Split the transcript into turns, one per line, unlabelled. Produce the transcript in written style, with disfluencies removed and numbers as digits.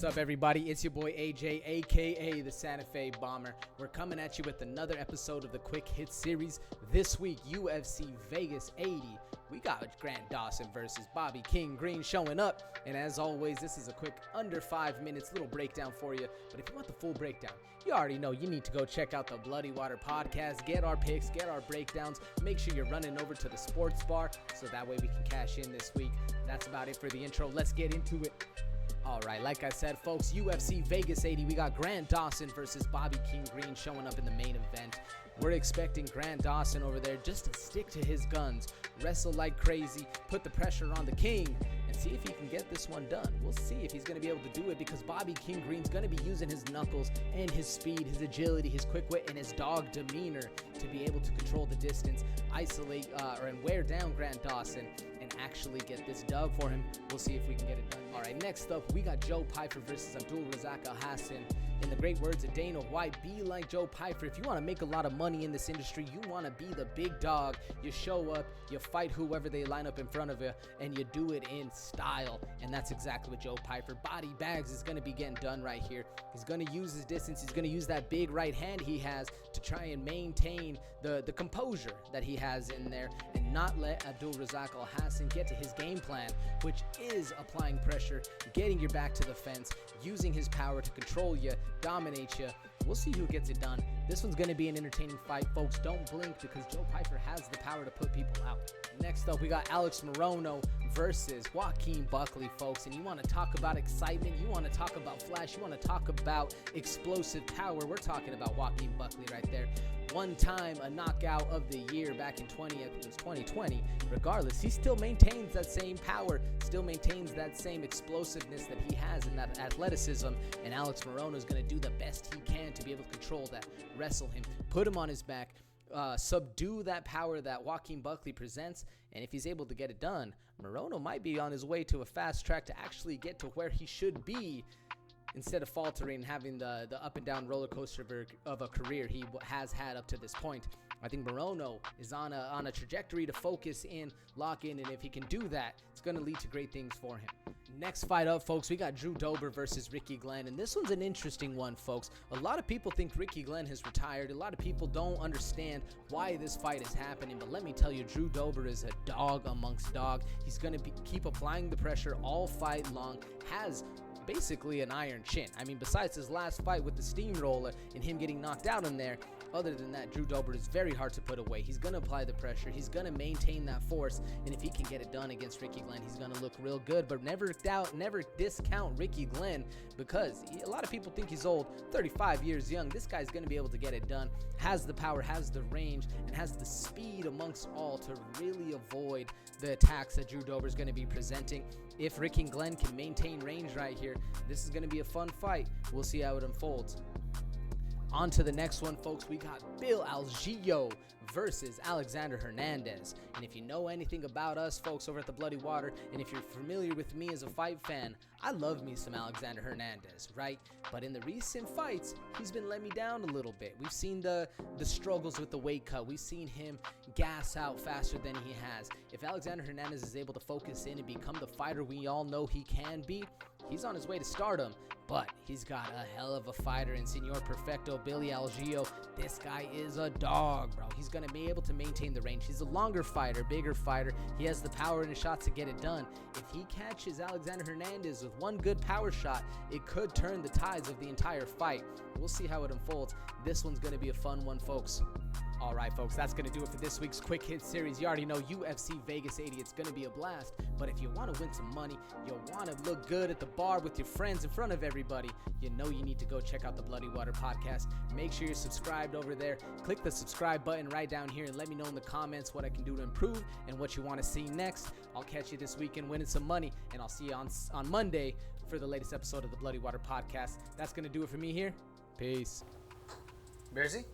What's up, everybody? It's your boy AJ, aka the Santa Fe Bomber. We're coming at you with another episode of the Quick Hit series. This week, UFC Vegas 80. We got Grant Dawson versus Bobby King Green showing up. And as always, this is a quick under 5 minutes little breakdown for you. But if you want the full breakdown, you already know you need to go check out the Bloody Water podcast, get our picks, get our breakdowns. Make sure you're running over to the sports bar so that way we can cash in this week. That's about it for the intro. Let's get into it. All right, like I said, folks, UFC Vegas 80, we got Grant Dawson versus Bobby King Green showing up in the main event. We're expecting Grant Dawson over there just to stick to his guns, wrestle like crazy, put the pressure on the King, and see if he can get this one done. We'll see if he's going to be able to do it because Bobby King Green's going to be using his knuckles and his speed, his agility, his quick wit, and his dog demeanor to be able to control the distance, isolate and wear down Grant Dawson, and actually get this dub for him. We'll see if we can get it done. All right, next up, we got Joe Pyfer versus Abdul Razak Al Hassan. In the great words of Dana White, be like Joe Pyfer. If you want to make a lot of money in this industry, you want to be the big dog. You show up, you fight whoever they line up in front of you, and you do it in style. And that's exactly what Joe Pyfer, body bags, is going to be getting done right here. He's going to use his distance. He's going to use that big right hand he has to try and maintain the composure that he has in there and not let Abdul Razak Al Hassan get to his game plan, which is applying pressure, getting your back to the fence, using his power to control you, dominate you. We'll see who gets it done. This one's going to be an entertaining fight, folks. Don't blink because Joe Pyfer has the power to put people out. Next up, we got Alex Morono versus Joaquin Buckley, folks. And you want to talk about excitement, you want to talk about flash, you want to talk about explosive power. We're talking about Joaquin Buckley right there. One time a knockout of the year back in 2020. Regardless, he still maintains that same power, still maintains that same explosiveness that he has in that athleticism. And Alex Morono is going to do the best he can to be able to control that, wrestle him, put him on his back, subdue that power that Joaquin Buckley presents. And if he's able to get it done, Morono might be on his way to a fast track to actually get to where he should be, instead of faltering and having the up and down roller coaster of a career he has had up to this point. I think Morono is on a trajectory to focus in, lock in, and if he can do that, it's going to lead to great things for him. Next fight up, folks, we got Drew Dober versus Ricky Glenn, and this one's an interesting one, folks. A lot of people think Ricky Glenn has retired. A lot of people don't understand why this fight is happening, but let me tell you, Drew Dober is a dog amongst dogs. He's going to keep applying the pressure all fight long, has basically an iron chin. I mean, besides his last fight with the steamroller and him getting knocked out in there, other than that, Drew Dober is very hard to put away. He's going to apply the pressure. He's going to maintain that force. And if he can get it done against Ricky Glenn, he's going to look real good. But never discount Ricky Glenn because a lot of people think he's old, 35 years young. This guy's going to be able to get it done, has the power, has the range, and has the speed amongst all to really avoid the attacks that Drew Dober is going to be presenting. If Ricky Glenn can maintain range right here, this is going to be a fun fight. We'll see how it unfolds. On to the next one, folks. We got Bill Algeo versus Alexander Hernandez. And if you know anything about us, folks, over at the Bloody Water, and if you're familiar with me as a fight fan, I love me some Alexander Hernandez, right? But in the recent fights, he's been letting me down a little bit. We've seen the struggles with the weight cut. We've seen him gas out faster than he has. If Alexander Hernandez is able to focus in and become the fighter we all know he can be, he's on his way to stardom. But he's got a hell of a fighter in Senor Perfecto, Billy Algeo. This guy is a dog, bro. He's going to be able to maintain the range. He's a longer fighter, bigger fighter. He has the power in his shots to get it done. If he catches Alexander Hernandez with one good power shot, it could turn the tides of the entire fight. We'll see how it unfolds. This one's going to be a fun one, folks. All right, folks, that's going to do it for this week's Quick Hit series. You already know UFC Vegas 80. It's going to be a blast. But if you want to win some money, you want to look good at the bar with your friends in front of everybody, you know you need to go check out the Bloody Water podcast. Make sure you're subscribed over there. Click the subscribe button right down here and let me know in the comments what I can do to improve and what you want to see next. I'll catch you this weekend winning some money, and I'll see you on Monday for the latest episode of the Bloody Water podcast. That's going to do it for me here. Peace.
Bearsy?